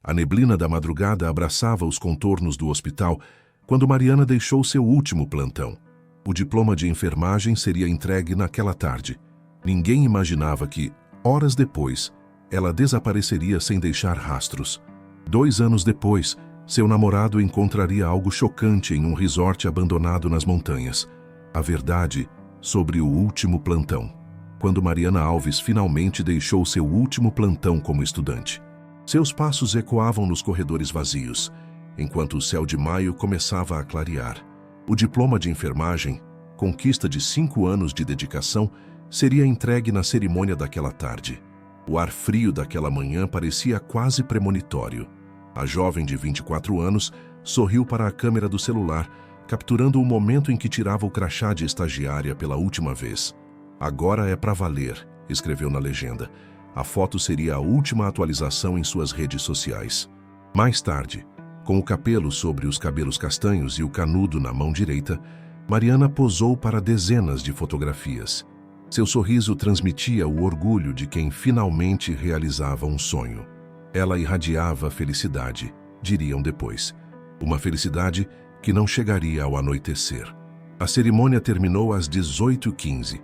A neblina da madrugada abraçava os contornos do hospital quando Mariana deixou seu último plantão. O diploma de enfermagem seria entregue naquela tarde. Ninguém imaginava que, horas depois, ela desapareceria sem deixar rastros. 2 anos depois, seu namorado encontraria algo chocante em um resort abandonado nas montanhas. A verdade sobre o último plantão. Quando Mariana Alves finalmente deixou seu último plantão como estudante. Seus passos ecoavam nos corredores vazios, enquanto o céu de maio começava a clarear. O diploma de enfermagem, conquista de 5 anos de dedicação, seria entregue na cerimônia daquela tarde. O ar frio daquela manhã parecia quase premonitório. A jovem de 24 anos sorriu para a câmera do celular, capturando o momento em que tirava o crachá de estagiária pela última vez. "Agora é pra valer", escreveu na legenda. A foto seria a última atualização em suas redes sociais. Mais tarde, com o capelo sobre os cabelos castanhos e o canudo na mão direita, Mariana posou para dezenas de fotografias. Seu sorriso transmitia o orgulho de quem finalmente realizava um sonho. Ela irradiava felicidade, diriam depois. Uma felicidade que não chegaria ao anoitecer. A cerimônia terminou às 18h15.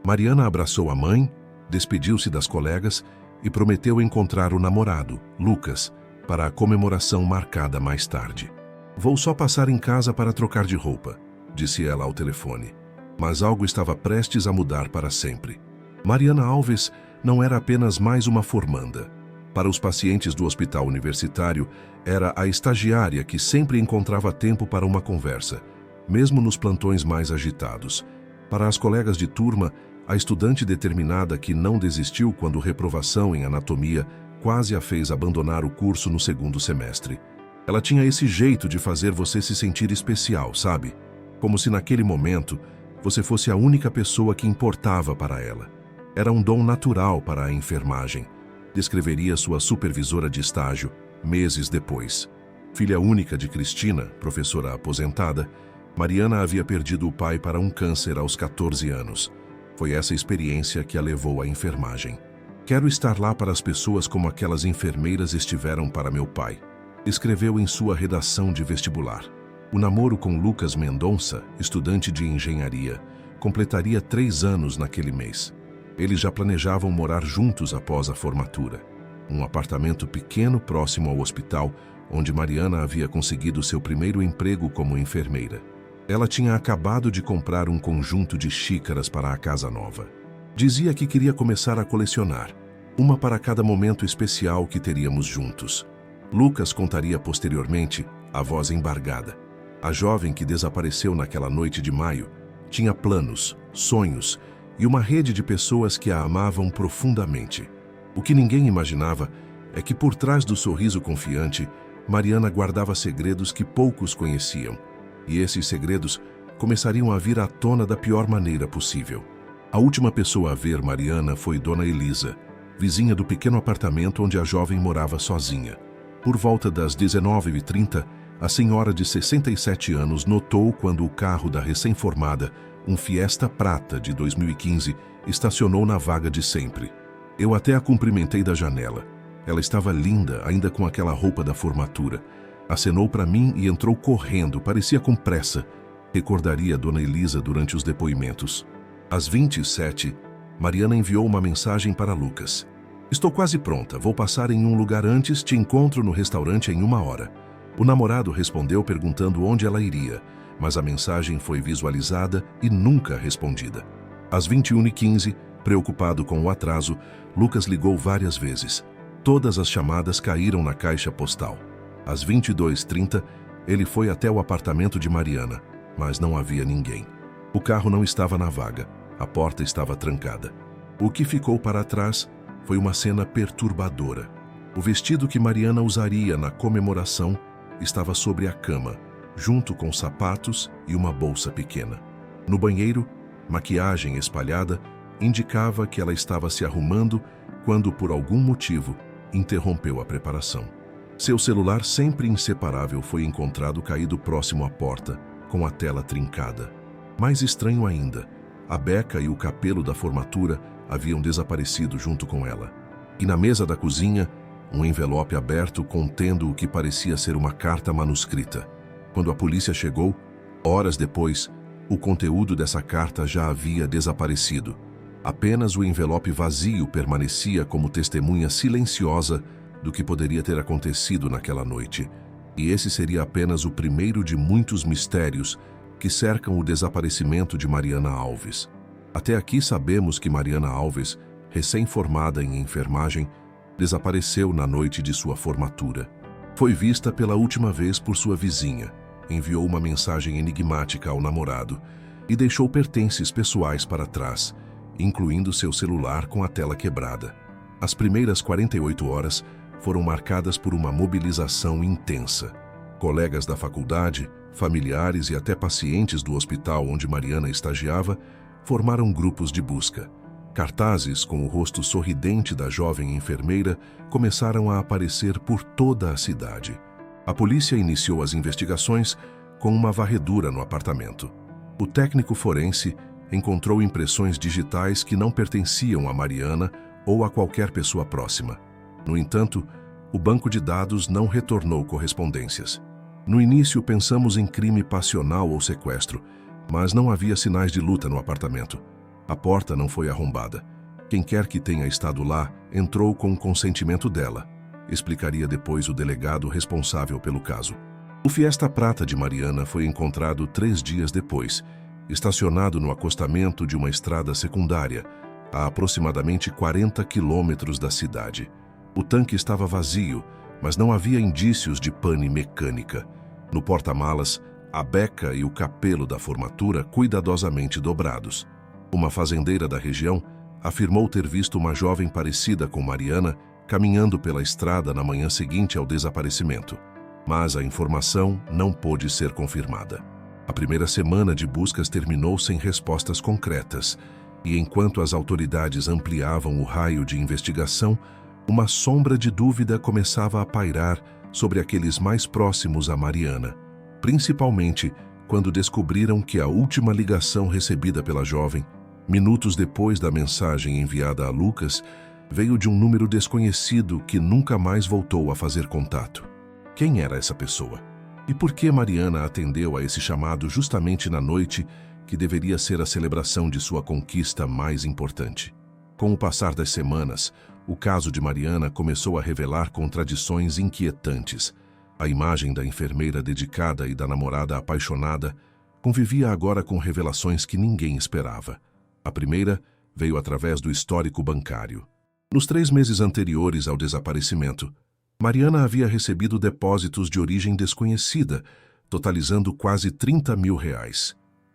Mariana abraçou a mãe, despediu-se das colegas e prometeu encontrar o namorado, Lucas, para a comemoração marcada mais tarde. "Vou só passar em casa para trocar de roupa", disse ela ao telefone. Mas algo estava prestes a mudar para sempre. Mariana Alves não era apenas mais uma formanda. Para os pacientes do hospital universitário, era a estagiária que sempre encontrava tempo para uma conversa, mesmo nos plantões mais agitados. Para as colegas de turma, a estudante determinada que não desistiu quando reprovação em anatomia quase a fez abandonar o curso no 2º semestre. Ela tinha esse jeito de fazer você se sentir especial, sabe? Como se naquele momento você fosse a única pessoa que importava para ela. Era um dom natural para a enfermagem, descreveria sua supervisora de estágio meses depois. Filha única de Cristina, professora aposentada, Mariana havia perdido o pai para um câncer aos 14 anos. Foi essa experiência que a levou à enfermagem. "Quero estar lá para as pessoas como aquelas enfermeiras estiveram para meu pai", escreveu em sua redação de vestibular. O namoro com Lucas Mendonça, estudante de engenharia, completaria 3 anos naquele mês. Eles já planejavam morar juntos após a formatura. Um apartamento pequeno próximo ao hospital, onde Mariana havia conseguido seu primeiro emprego como enfermeira. Ela tinha acabado de comprar um conjunto de xícaras para a casa nova. Dizia que queria começar a colecionar, uma para cada momento especial que teríamos juntos. Lucas contaria posteriormente, a voz embargada. A jovem que desapareceu naquela noite de maio tinha planos, sonhos e uma rede de pessoas que a amavam profundamente. O que ninguém imaginava é que por trás do sorriso confiante, Mariana guardava segredos que poucos conheciam. E esses segredos começariam a vir à tona da pior maneira possível. A última pessoa a ver Mariana foi Dona Elisa, vizinha do pequeno apartamento onde a jovem morava sozinha. Por volta das 19h30, a senhora de 67 anos notou quando o carro da recém-formada, um Fiesta Prata de 2015, estacionou na vaga de sempre. "Eu até a cumprimentei da janela. Ela estava linda, ainda com aquela roupa da formatura. Acenou para mim e entrou correndo, parecia com pressa", recordaria Dona Elisa durante os depoimentos. Às 27h, Mariana enviou uma mensagem para Lucas. "Estou quase pronta, vou passar em um lugar antes, te encontro no restaurante em 1 hora. O namorado respondeu perguntando onde ela iria, mas a mensagem foi visualizada e nunca respondida. Às 21h15, preocupado com o atraso, Lucas ligou várias vezes. Todas as chamadas caíram na caixa postal. Às 22h30, ele foi até o apartamento de Mariana, mas não havia ninguém. O carro não estava na vaga, a porta estava trancada. O que ficou para trás foi uma cena perturbadora. O vestido que Mariana usaria na comemoração estava sobre a cama, junto com sapatos e uma bolsa pequena. No banheiro, maquiagem espalhada indicava que ela estava se arrumando quando, por algum motivo, interrompeu a preparação. Seu celular, sempre inseparável, foi encontrado caído próximo à porta, com a tela trincada. Mais estranho ainda, a beca e o capelo da formatura haviam desaparecido junto com ela. E na mesa da cozinha, um envelope aberto contendo o que parecia ser uma carta manuscrita. Quando a polícia chegou, horas depois, o conteúdo dessa carta já havia desaparecido. Apenas o envelope vazio permanecia como testemunha silenciosa do que poderia ter acontecido naquela noite. E esse seria apenas o primeiro de muitos mistérios que cercam o desaparecimento de Mariana Alves. Até aqui sabemos que Mariana Alves, recém-formada em enfermagem, desapareceu na noite de sua formatura. Foi vista pela última vez por sua vizinha, enviou uma mensagem enigmática ao namorado e deixou pertences pessoais para trás, incluindo seu celular com a tela quebrada. As primeiras 48 horas foram marcadas por uma mobilização intensa. Colegas da faculdade, familiares e até pacientes do hospital onde Mariana estagiava formaram grupos de busca. Cartazes com o rosto sorridente da jovem enfermeira começaram a aparecer por toda a cidade. A polícia iniciou as investigações com uma varredura no apartamento. O técnico forense encontrou impressões digitais que não pertenciam a Mariana ou a qualquer pessoa próxima. No entanto, o banco de dados não retornou correspondências. No início, pensamos em crime passional ou sequestro, mas não havia sinais de luta no apartamento. A porta não foi arrombada. Quem quer que tenha estado lá entrou com o consentimento dela, explicaria depois o delegado responsável pelo caso. O Fiesta Prata de Mariana foi encontrado 3 dias depois, estacionado no acostamento de uma estrada secundária, a aproximadamente 40 quilômetros da cidade. O tanque estava vazio, mas não havia indícios de pane mecânica. No porta-malas, a beca e o capelo da formatura cuidadosamente dobrados. Uma fazendeira da região afirmou ter visto uma jovem parecida com Mariana caminhando pela estrada na manhã seguinte ao desaparecimento. Mas a informação não pôde ser confirmada. A primeira semana de buscas terminou sem respostas concretas, e enquanto as autoridades ampliavam o raio de investigação, uma sombra de dúvida começava a pairar sobre aqueles mais próximos a Mariana, principalmente quando descobriram que a última ligação recebida pela jovem, minutos depois da mensagem enviada a Lucas, veio de um número desconhecido que nunca mais voltou a fazer contato. Quem era essa pessoa? E por que Mariana atendeu a esse chamado justamente na noite que deveria ser a celebração de sua conquista mais importante? Com o passar das semanas, o caso de Mariana começou a revelar contradições inquietantes. A imagem da enfermeira dedicada e da namorada apaixonada convivia agora com revelações que ninguém esperava. A primeira veio através do histórico bancário. Nos 3 meses anteriores ao desaparecimento, Mariana havia recebido depósitos de origem desconhecida, totalizando quase R$30 mil,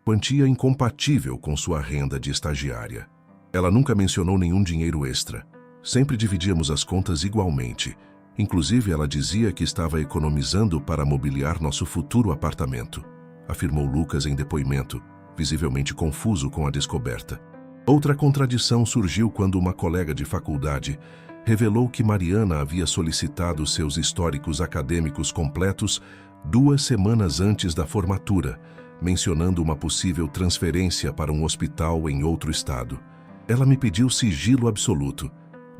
quantia incompatível com sua renda de estagiária. Ela nunca mencionou nenhum dinheiro extra. Sempre dividíamos as contas igualmente. Inclusive, ela dizia que estava economizando para mobiliar nosso futuro apartamento, afirmou Lucas em depoimento, visivelmente confuso com a descoberta. Outra contradição surgiu quando uma colega de faculdade revelou que Mariana havia solicitado seus históricos acadêmicos completos 2 semanas antes da formatura, mencionando uma possível transferência para um hospital em outro estado. Ela me pediu sigilo absoluto.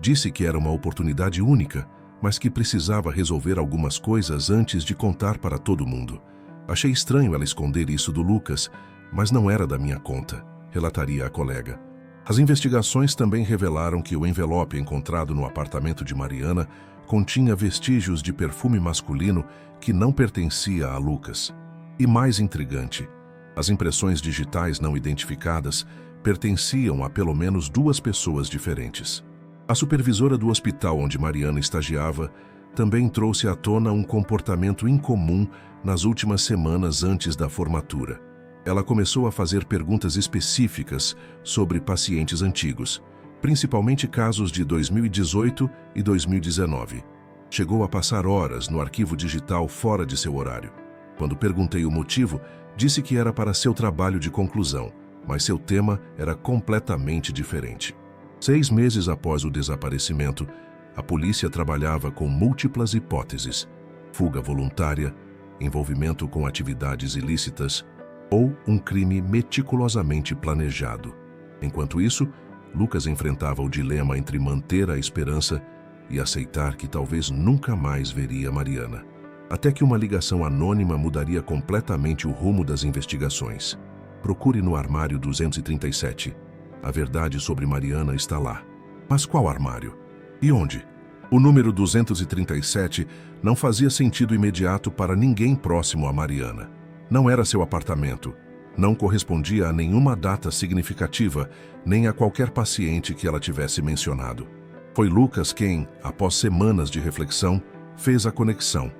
Disse que era uma oportunidade única, mas que precisava resolver algumas coisas antes de contar para todo mundo. Achei estranho ela esconder isso do Lucas, mas não era da minha conta, relataria a colega. As investigações também revelaram que o envelope encontrado no apartamento de Mariana continha vestígios de perfume masculino que não pertencia a Lucas. E mais intrigante, as impressões digitais não identificadas pertenciam a pelo menos 2 pessoas diferentes. A supervisora do hospital onde Mariana estagiava também trouxe à tona um comportamento incomum nas últimas semanas antes da formatura. Ela começou a fazer perguntas específicas sobre pacientes antigos, principalmente casos de 2018 e 2019. Chegou a passar horas no arquivo digital fora de seu horário. Quando perguntei o motivo, disse que era para seu trabalho de conclusão, mas seu tema era completamente diferente. 6 meses após o desaparecimento, a polícia trabalhava com múltiplas hipóteses: fuga voluntária, envolvimento com atividades ilícitas ou um crime meticulosamente planejado. Enquanto isso, Lucas enfrentava o dilema entre manter a esperança e aceitar que talvez nunca mais veria Mariana. Até que uma ligação anônima mudaria completamente o rumo das investigações. Procure no armário 237. A verdade sobre Mariana está lá. Mas qual armário? E onde? O número 237 não fazia sentido imediato para ninguém próximo a Mariana. Não era seu apartamento. Não correspondia a nenhuma data significativa, nem a qualquer paciente que ela tivesse mencionado. Foi Lucas quem, após semanas de reflexão, fez a conexão.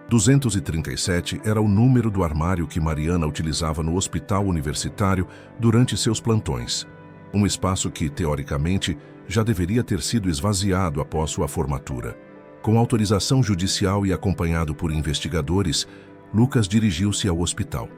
237 era o número do armário que Mariana utilizava no hospital universitário durante seus plantões. Um espaço que, teoricamente, já deveria ter sido esvaziado após sua formatura. Com autorização judicial e acompanhado por investigadores, Lucas dirigiu-se ao hospital.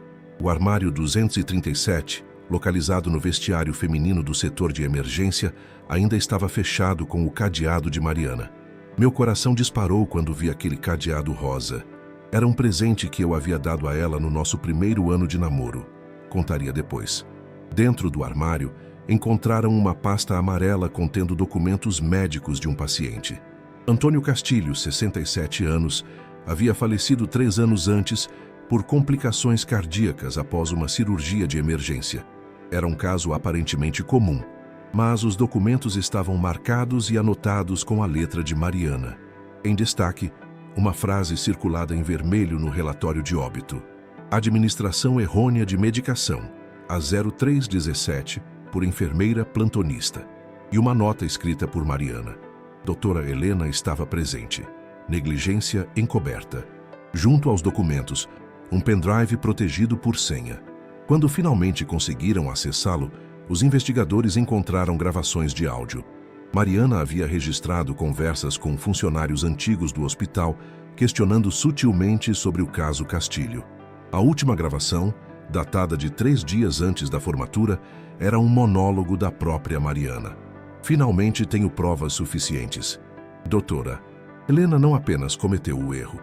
O armário 237, localizado no vestiário feminino do setor de emergência, ainda estava fechado com o cadeado de Mariana. Meu coração disparou quando vi aquele cadeado rosa. Era um presente que eu havia dado a ela no nosso primeiro ano de namoro. Contaria depois. Dentro do armário, encontraram uma pasta amarela contendo documentos médicos de um paciente. Antônio Castilho, 67 anos, havia falecido 3 anos antes por complicações cardíacas após uma cirurgia de emergência. Era um caso aparentemente comum, mas os documentos estavam marcados e anotados com a letra de Mariana. Em destaque, uma frase circulada em vermelho no relatório de óbito. Administração errônea de medicação, a 0317, por enfermeira plantonista. E uma nota escrita por Mariana. Doutora Helena estava presente. Negligência encoberta. Junto aos documentos, um pendrive protegido por senha. Quando finalmente conseguiram acessá-lo, os investigadores encontraram gravações de áudio. Mariana havia registrado conversas com funcionários antigos do hospital, questionando sutilmente sobre o caso Castilho. A última gravação, datada de 3 dias antes da formatura, era um monólogo da própria Mariana. Finalmente tenho provas suficientes. Doutora, Helena não apenas cometeu o erro,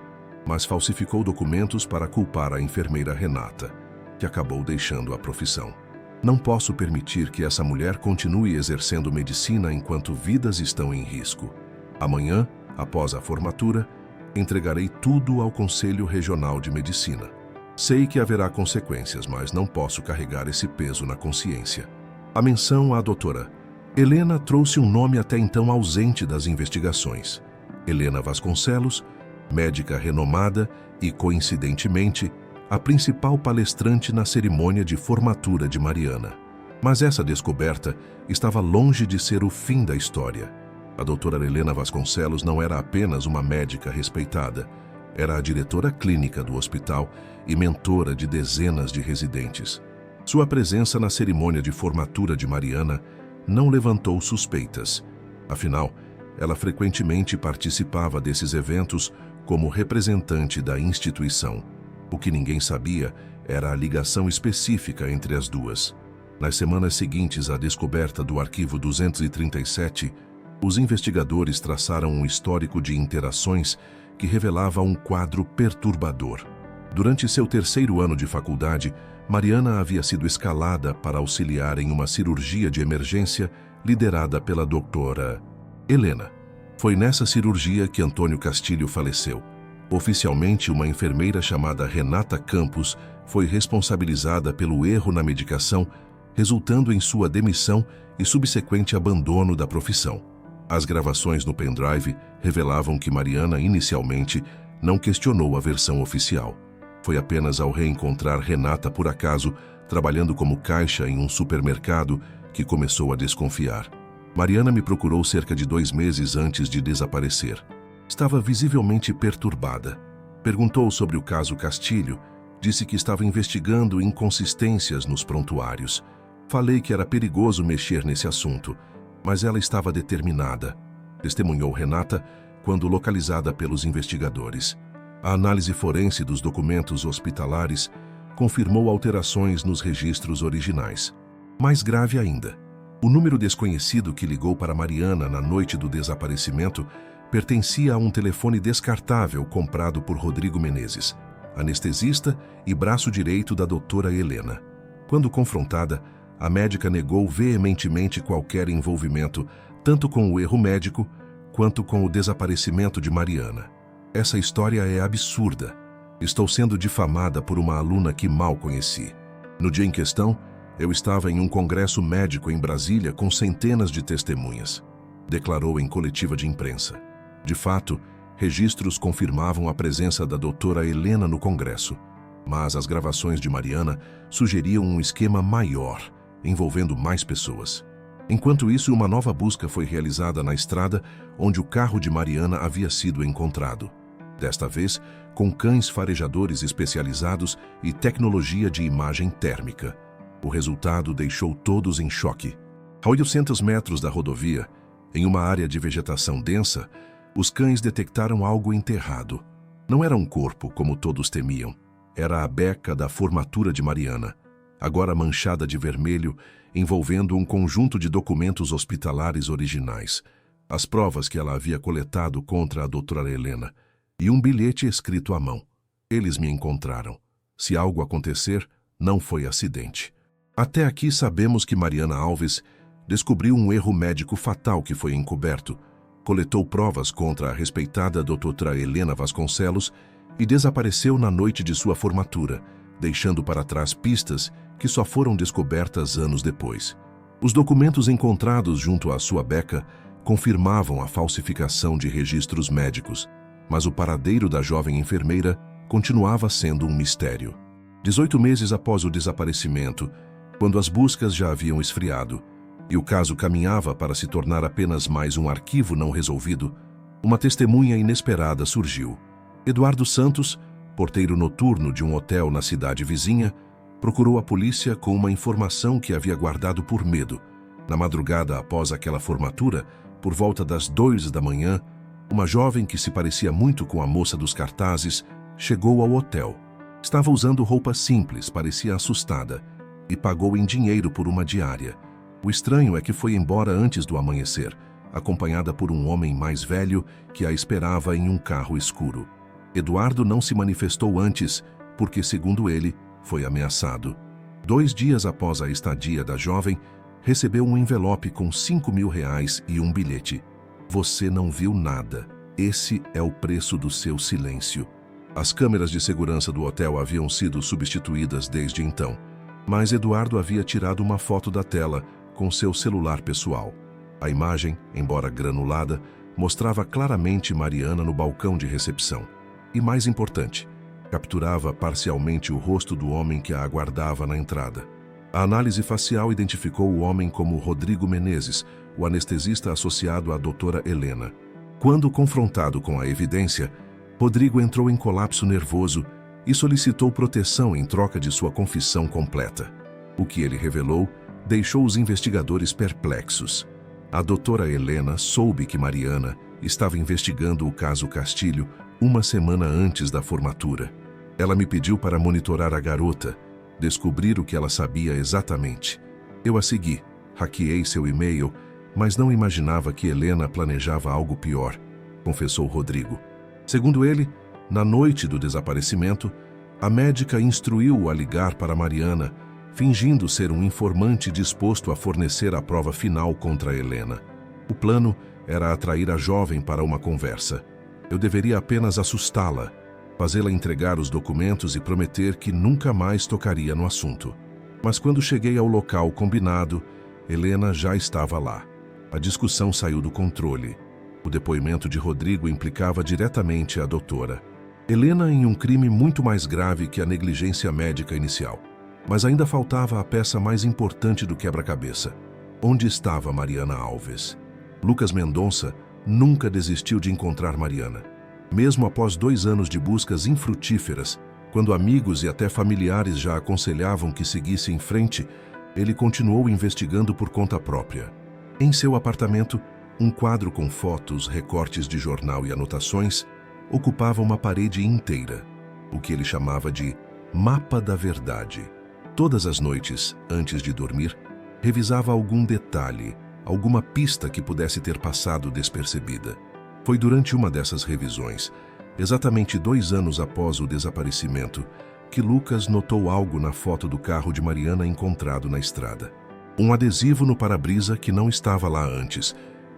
mas falsificou documentos para culpar a enfermeira Renata, que acabou deixando a profissão. Não posso permitir que essa mulher continue exercendo medicina enquanto vidas estão em risco. Amanhã, após a formatura, entregarei tudo ao Conselho Regional de Medicina. Sei que haverá consequências, mas não posso carregar esse peso na consciência. A menção à doutora Helena trouxe um nome até então ausente das investigações. Helena Vasconcelos, médica renomada e, coincidentemente, a principal palestrante na cerimônia de formatura de Mariana. Mas essa descoberta estava longe de ser o fim da história. A doutora Helena Vasconcelos não era apenas uma médica respeitada, era a diretora clínica do hospital e mentora de dezenas de residentes. Sua presença na cerimônia de formatura de Mariana não levantou suspeitas. Afinal, ela frequentemente participava desses eventos como representante da instituição. O que ninguém sabia era a ligação específica entre as duas. Nas semanas seguintes à descoberta do arquivo 237, os investigadores traçaram um histórico de interações que revelava um quadro perturbador. Durante seu 3º ano de faculdade, Mariana havia sido escalada para auxiliar em uma cirurgia de emergência liderada pela doutora Helena. Foi nessa cirurgia que Antônio Castilho faleceu. Oficialmente, uma enfermeira chamada Renata Campos foi responsabilizada pelo erro na medicação, resultando em sua demissão e subsequente abandono da profissão. As gravações no pendrive revelavam que Mariana, inicialmente, não questionou a versão oficial. Foi apenas ao reencontrar Renata por acaso, trabalhando como caixa em um supermercado, que começou a desconfiar. Mariana me procurou cerca de 2 meses antes de desaparecer. Estava visivelmente perturbada. Perguntou sobre o caso Castilho, disse que estava investigando inconsistências nos prontuários. Falei que era perigoso mexer nesse assunto, mas ela estava determinada, testemunhou Renata quando localizada pelos investigadores. A análise forense dos documentos hospitalares confirmou alterações nos registros originais. Mais grave ainda, o número desconhecido que ligou para Mariana na noite do desaparecimento pertencia a um telefone descartável comprado por Rodrigo Menezes, anestesista e braço direito da doutora Helena. Quando confrontada, a médica negou veementemente qualquer envolvimento, tanto com o erro médico quanto com o desaparecimento de Mariana. Essa história é absurda. Estou sendo difamada por uma aluna que mal conheci. No dia em questão, eu estava em um congresso médico em Brasília com centenas de testemunhas. Declarou em coletiva de imprensa. De fato, registros confirmavam a presença da doutora Helena no congresso, mas as gravações de Mariana sugeriam um esquema maior, envolvendo mais pessoas. Enquanto isso, uma nova busca foi realizada na estrada onde o carro de Mariana havia sido encontrado. Desta vez, com cães farejadores especializados e tecnologia de imagem térmica. O resultado deixou todos em choque. A 800 metros da rodovia, em uma área de vegetação densa, os cães detectaram algo enterrado. Não era um corpo, como todos temiam. Era a beca da formatura de Mariana, agora manchada de vermelho, envolvendo um conjunto de documentos hospitalares originais, as provas que ela havia coletado contra a doutora Helena, e um bilhete escrito à mão. Eles me encontraram. Se algo acontecer, não foi acidente. Até aqui sabemos que Mariana Alves descobriu um erro médico fatal que foi encoberto, coletou provas contra a respeitada doutora Helena Vasconcelos e desapareceu na noite de sua formatura, deixando para trás pistas que só foram descobertas anos depois. Os documentos encontrados junto à sua beca confirmavam a falsificação de registros médicos, mas o paradeiro da jovem enfermeira continuava sendo um mistério. 18 meses após o desaparecimento, quando as buscas já haviam esfriado e o caso caminhava para se tornar apenas mais um arquivo não resolvido, uma testemunha inesperada surgiu. Eduardo Santos, porteiro noturno de um hotel na cidade vizinha, procurou a polícia com uma informação que havia guardado por medo. Na madrugada após aquela formatura, por volta das 2 da manhã, uma jovem que se parecia muito com a moça dos cartazes chegou ao hotel. Estava usando roupa simples, parecia assustada, e pagou em dinheiro por uma diária. O estranho é que foi embora antes do amanhecer, acompanhada por um homem mais velho que a esperava em um carro escuro. Eduardo não se manifestou antes, porque, segundo ele, foi ameaçado. 2 dias após a estadia da jovem, recebeu um envelope com R$ 5.000 e um bilhete. Você não viu nada. Esse é o preço do seu silêncio. As câmeras de segurança do hotel haviam sido substituídas desde então, mas Eduardo havia tirado uma foto da tela com seu celular pessoal. A imagem, embora granulada, mostrava claramente Mariana no balcão de recepção. E mais importante, capturava parcialmente o rosto do homem que a aguardava na entrada. A análise facial identificou o homem como Rodrigo Menezes, o anestesista associado à doutora Helena. Quando confrontado com a evidência, Rodrigo entrou em colapso nervoso e solicitou proteção em troca de sua confissão completa. O que ele revelou deixou os investigadores perplexos. A doutora Helena soube que Mariana estava investigando o caso Castilho uma semana antes da formatura. Ela me pediu para monitorar a garota, descobrir o que ela sabia exatamente. Eu a segui, hackeei seu e-mail, mas não imaginava que Helena planejava algo pior, confessou Rodrigo. Segundo ele, na noite do desaparecimento, a médica instruiu-o a ligar para Mariana, fingindo ser um informante disposto a fornecer a prova final contra Helena. O plano era atrair a jovem para uma conversa. Eu deveria apenas assustá-la, fazê-la entregar os documentos e prometer que nunca mais tocaria no assunto. Mas quando cheguei ao local combinado, Helena já estava lá. A discussão saiu do controle. O depoimento de Rodrigo implicava diretamente a doutora Helena em um crime muito mais grave que a negligência médica inicial. Mas ainda faltava a peça mais importante do quebra-cabeça. Onde estava Mariana Alves? Lucas Mendonça nunca desistiu de encontrar Mariana. Mesmo após 2 anos de buscas infrutíferas, quando amigos e até familiares já aconselhavam que seguisse em frente, ele continuou investigando por conta própria. Em seu apartamento, um quadro com fotos, recortes de jornal e anotações ocupava uma parede inteira, o que ele chamava de mapa da verdade. Todas as noites, antes de dormir, revisava algum detalhe, alguma pista que pudesse ter passado despercebida. Foi durante uma dessas revisões, exatamente 2 anos após o desaparecimento, que Lucas notou algo na foto do carro de Mariana encontrado na estrada. Um adesivo no para-brisa que não estava lá antes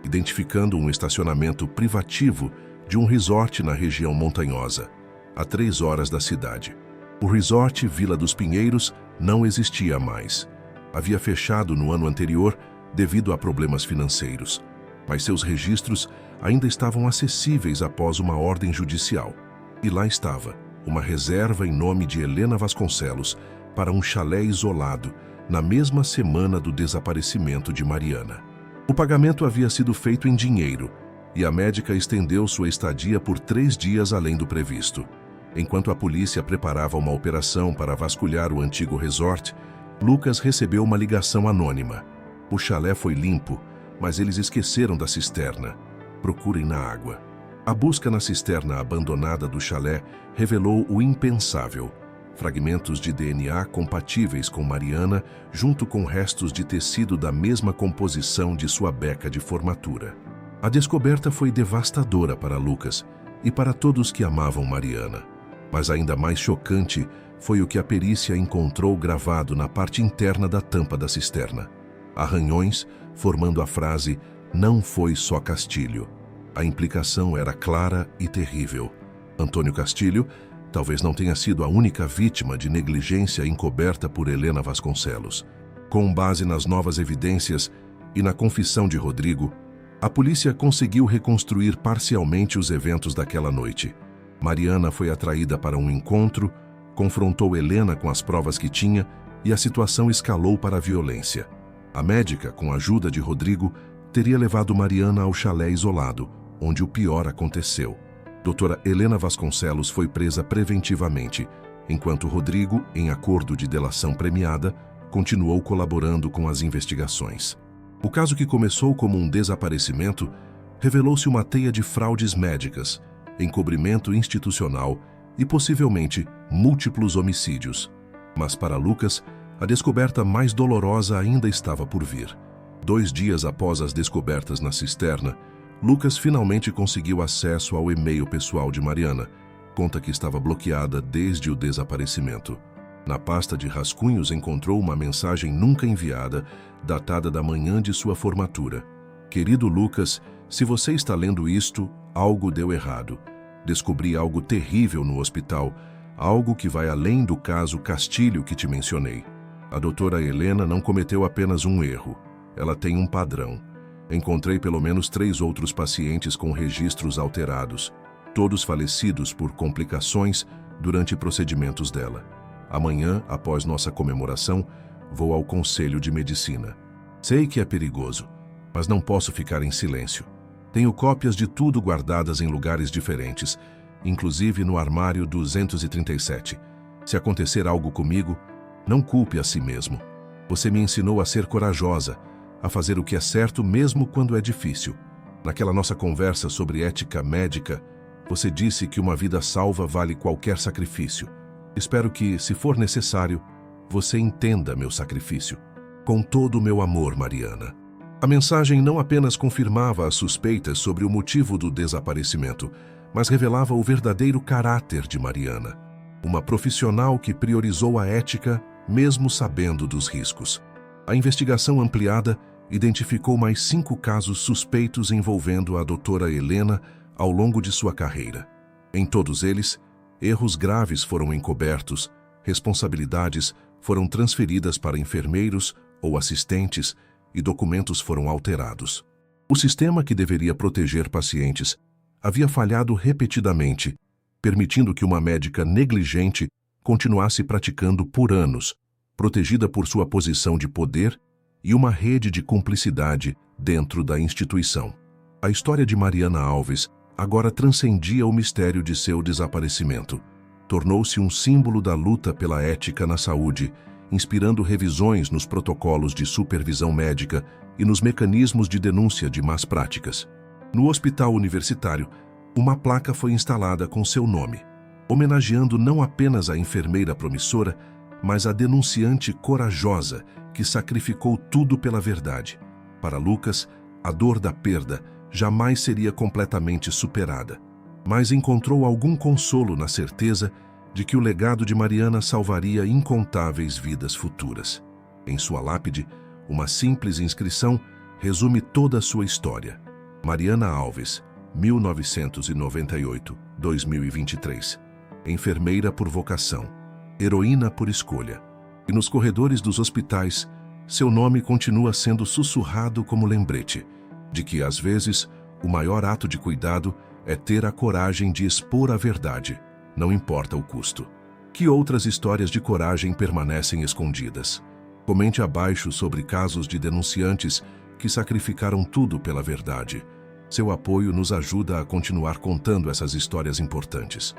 identificando um estacionamento privativo de um resort na região montanhosa, a 3 horas da cidade. O resort Vila dos Pinheiros não existia mais. Havia fechado no ano anterior devido a problemas financeiros, mas seus registros ainda estavam acessíveis após uma ordem judicial. E lá estava, uma reserva em nome de Helena Vasconcelos para um chalé isolado, na mesma semana do desaparecimento de Mariana. O pagamento havia sido feito em dinheiro e a médica estendeu sua estadia por 3 dias além do previsto. Enquanto a polícia preparava uma operação para vasculhar o antigo resort, Lucas recebeu uma ligação anônima. O chalé foi limpo, mas eles esqueceram da cisterna. Procurem na água. A busca na cisterna abandonada do chalé revelou o impensável: fragmentos de DNA compatíveis com Mariana, junto com restos de tecido da mesma composição de sua beca de formatura. A descoberta foi devastadora para Lucas e para todos que amavam Mariana. Mas ainda mais chocante foi o que a perícia encontrou gravado na parte interna da tampa da cisterna. Arranhões, formando a frase "não foi só Castilho". A implicação era clara e terrível. Antônio Castilho talvez não tenha sido a única vítima de negligência encoberta por Helena Vasconcelos. Com base nas novas evidências e na confissão de Rodrigo, a polícia conseguiu reconstruir parcialmente os eventos daquela noite. Mariana foi atraída para um encontro, confrontou Helena com as provas que tinha e a situação escalou para a violência. A médica, com a ajuda de Rodrigo, teria levado Mariana ao chalé isolado, onde o pior aconteceu. Doutora Helena Vasconcelos foi presa preventivamente, enquanto Rodrigo, em acordo de delação premiada, continuou colaborando com as investigações. O caso, que começou como um desaparecimento, revelou-se uma teia de fraudes médicas, encobrimento institucional e, possivelmente, múltiplos homicídios. Mas para Lucas, a descoberta mais dolorosa ainda estava por vir. 2 dias após as descobertas na cisterna, Lucas finalmente conseguiu acesso ao e-mail pessoal de Mariana, conta que estava bloqueada desde o desaparecimento. Na pasta de rascunhos encontrou uma mensagem nunca enviada, datada da manhã de sua formatura. "Querido Lucas, se você está lendo isto, algo deu errado. Descobri algo terrível no hospital, algo que vai além do caso Castilho que te mencionei. A doutora Helena não cometeu apenas um erro, ela tem um padrão. Encontrei pelo menos 3 outros pacientes com registros alterados, todos falecidos por complicações durante procedimentos dela. Amanhã, após nossa comemoração, vou ao Conselho de Medicina. Sei que é perigoso, mas não posso ficar em silêncio. Tenho cópias de tudo guardadas em lugares diferentes, inclusive no armário 237. Se acontecer algo comigo, não culpe a si mesmo. Você me ensinou a ser corajosa, a fazer o que é certo mesmo quando é difícil. Naquela nossa conversa sobre ética médica, você disse que uma vida salva vale qualquer sacrifício. Espero que, se for necessário, você entenda meu sacrifício. Com todo o meu amor, Mariana." A mensagem não apenas confirmava as suspeitas sobre o motivo do desaparecimento, mas revelava o verdadeiro caráter de Mariana. Uma profissional que priorizou a ética, mesmo sabendo dos riscos. A investigação ampliada identificou mais 5 casos suspeitos envolvendo a doutora Helena ao longo de sua carreira. Em todos eles, erros graves foram encobertos, responsabilidades foram transferidas para enfermeiros ou assistentes e documentos foram alterados. O sistema, que deveria proteger pacientes, havia falhado repetidamente, permitindo que uma médica negligente continuasse praticando por anos, protegida por sua posição de poder e uma rede de cumplicidade dentro da instituição. A história de Mariana Alves agora transcendia o mistério de seu desaparecimento. Tornou-se um símbolo da luta pela ética na saúde, inspirando revisões nos protocolos de supervisão médica e nos mecanismos de denúncia de más práticas. No hospital universitário, uma placa foi instalada com seu nome, homenageando não apenas a enfermeira promissora, mas a denunciante corajosa que sacrificou tudo pela verdade. Para Lucas, a dor da perda jamais seria completamente superada, mas encontrou algum consolo na certeza de que o legado de Mariana salvaria incontáveis vidas futuras. Em sua lápide, uma simples inscrição resume toda a sua história. Mariana Alves, 1998-2023. Enfermeira por vocação, heroína por escolha. E nos corredores dos hospitais, seu nome continua sendo sussurrado como lembrete de que, às vezes, o maior ato de cuidado é ter a coragem de expor a verdade, não importa o custo. Que outras histórias de coragem permanecem escondidas? Comente abaixo sobre casos de denunciantes que sacrificaram tudo pela verdade. Seu apoio nos ajuda a continuar contando essas histórias importantes.